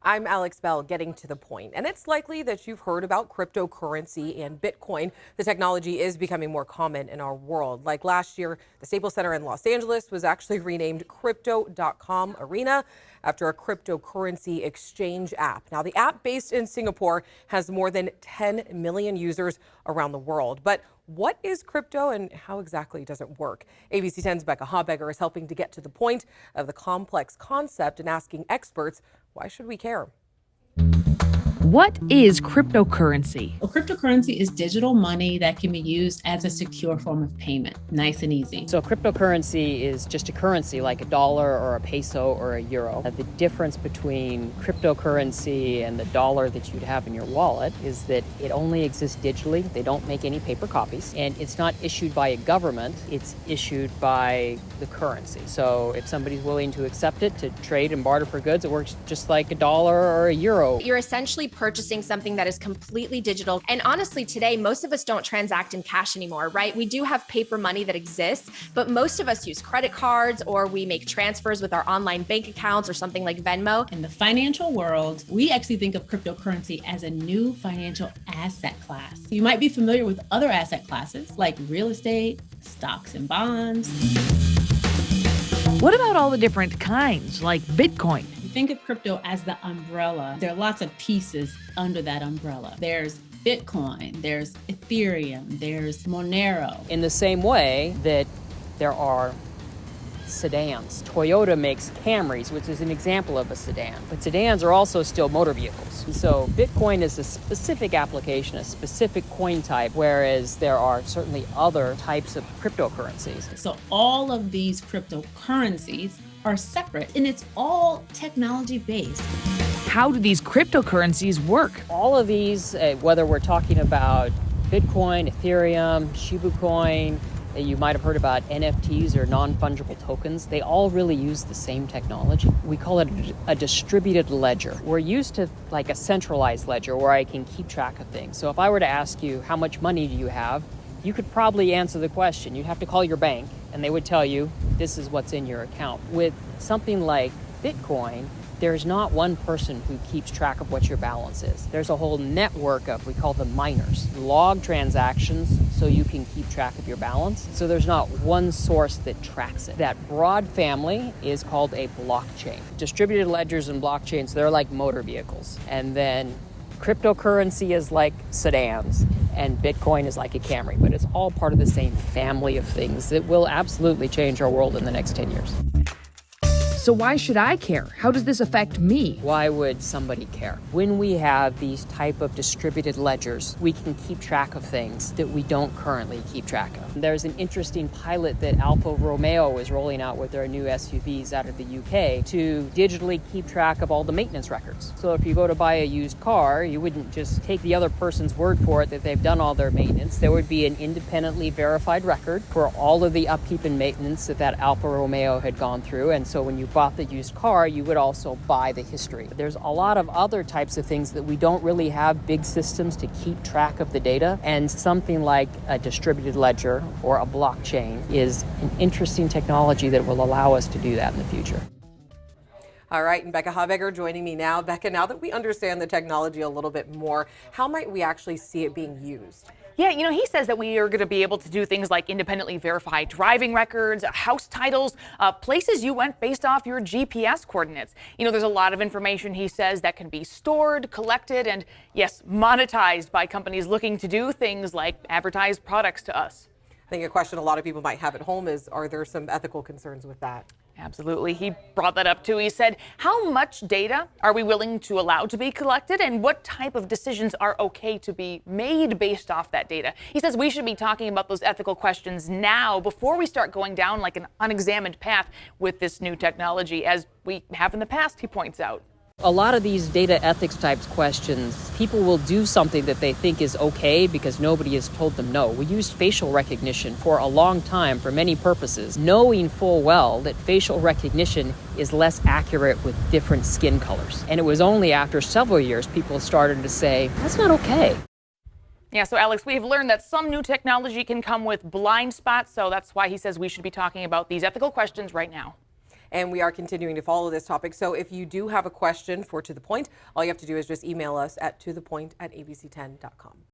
I'm Alex Bell, getting to the point. And it's likely that you've heard about cryptocurrency and Bitcoin. The technology is becoming more common in our world. Like last year, the Staples Center in Los Angeles was actually renamed Crypto.com Arena after a cryptocurrency exchange app. Now, the app, based in Singapore, has more than 10 million users around the world. But what is crypto and how exactly does it work? ABC 10's Becca Habegger is helping to get to the point of the complex concept and asking experts, why should we care? What is cryptocurrency? Well, cryptocurrency is digital money that can be used as a secure form of payment, nice and easy. So cryptocurrency is just a currency like a dollar or a peso or a euro. The difference between cryptocurrency and the dollar that you'd have in your wallet is that it only exists digitally. They don't make any paper copies, and it's not issued by a government. It's issued by the currency. So if somebody's willing to accept it to trade and barter for goods, it works just like a dollar or a euro. You're essentially purchasing something that is completely digital. And honestly, today, most of us don't transact in cash anymore, right? We do have paper money that exists, but most of us use credit cards or we make transfers with our online bank accounts or something like Venmo. In the financial world, we actually think of cryptocurrency as a new financial asset class. You might be familiar with other asset classes like real estate, stocks and bonds. What about all the different kinds, like Bitcoin? Think of crypto as the umbrella. There are lots of pieces under that umbrella. There's Bitcoin, there's Ethereum, there's Monero. In the same way that there are sedans. Toyota makes Camrys, which is an example of a sedan. But sedans are also still motor vehicles. So Bitcoin is a specific application, a specific coin type, whereas there are certainly other types of cryptocurrencies. So all of these cryptocurrencies are separate, and it's all technology based. How do these cryptocurrencies work? All of these, whether we're talking about Bitcoin, Ethereum, Shiba Coin, you might have heard about NFTs or non-fungible tokens. They all really use the same technology. We call it a distributed ledger. We're used to like a centralized ledger where I can keep track of things. So if I were to ask you, how much money do you have? You could probably answer the question. You'd have to call your bank and they would tell you this is what's in your account. With something like Bitcoin, there's not one person who keeps track of what your balance is. There's a whole network of, we call them miners, log transactions so you can keep track of your balance. So there's not one source that tracks it. That broad family is called a blockchain. Distributed ledgers and blockchains, they're like motor vehicles. And then cryptocurrency is like sedans, and Bitcoin is like a Camry, but it's all part of the same family of things that will absolutely change our world in the next 10 years. So why should I care? How does this affect me? Why would somebody care? When we have these type of distributed ledgers, we can keep track of things that we don't currently keep track of. There's an interesting pilot that Alfa Romeo is rolling out with their new SUVs out of the UK to digitally keep track of all the maintenance records. So if you go to buy a used car, you wouldn't just take the other person's word for it that they've done all their maintenance. There would be an independently verified record for all of the upkeep and maintenance that Alfa Romeo had gone through. And so when you bought the used car, you would also buy the history. There's a lot of other types of things that we don't really have big systems to keep track of the data, and something like a distributed ledger or a blockchain is an interesting technology that will allow us to do that in the future. All right, and Becca Habegger joining me now. Becca, now that we understand the technology a little bit more, how might we actually see it being used? Yeah, he says that we are going to be able to do things like independently verify driving records, house titles, places you went based off your GPS coordinates. There's a lot of information, he says, that can be stored, collected, and yes, monetized by companies looking to do things like advertise products to us. I think a question a lot of people might have at home is, are there some ethical concerns with that? Absolutely. He brought that up too. He said, how much data are we willing to allow to be collected, and what type of decisions are okay to be made based off that data? He says we should be talking about those ethical questions now before we start going down like an unexamined path with this new technology, as we have in the past, he points out. A lot of these data ethics types questions, people will do something that they think is okay because nobody has told them no. We used facial recognition for a long time for many purposes, knowing full well that facial recognition is less accurate with different skin colors. And it was only after several years people started to say, that's not okay. Yeah, so Alex, we've learned that some new technology can come with blind spots, so that's why he says we should be talking about these ethical questions right now. and we are continuing to follow this topic. So if you do have a question for To The Point, all you have to do is just email us at tothepoint@abc10.com.